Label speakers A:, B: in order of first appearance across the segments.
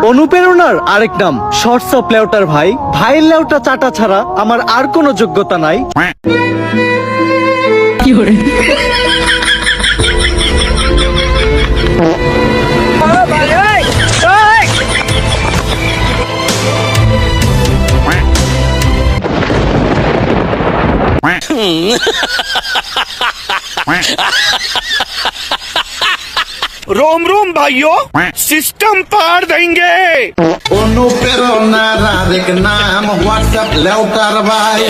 A: অনুপ্রেরণার আরেক নাম শর্টস অফ লেউটার ভাই। ভাইয়ের লেউটা চাটা ছাড়া আমার আর কোনো যোগ্যতা নাই।
B: रोम रोम भाइयों, सिस्टम पार देंगे।
C: অনুপ্রেরণার আরেক নাম হোয়াটসঅ্যাপ লেউটার ভাই।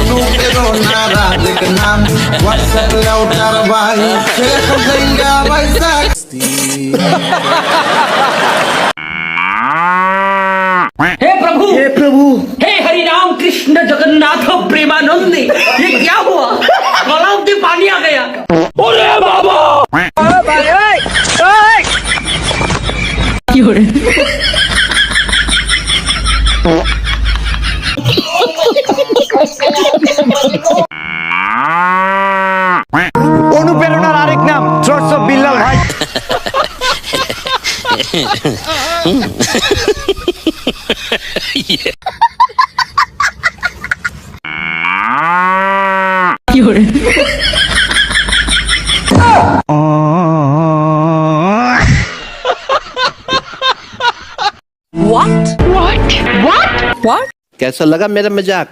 C: অনুপ্রেরণার আরেক নাম হোয়াটসঅ্যাপ লেউটার ভাই। শেখ গঙ্গা বৈশাখ
D: हे प्रभु
A: হে প্রভু,
D: हे हरि राम कृष्ण जगन्नाथ प्रेमानंदी, ये क्या हुआ? गलाव से पानी आ गया।
B: अरे बाबा,
A: অনুপ্রেরণার আরেক নাম শর্টস অফ বিল্লাল ভাই।
E: कैसा लगा मेरा मजाक?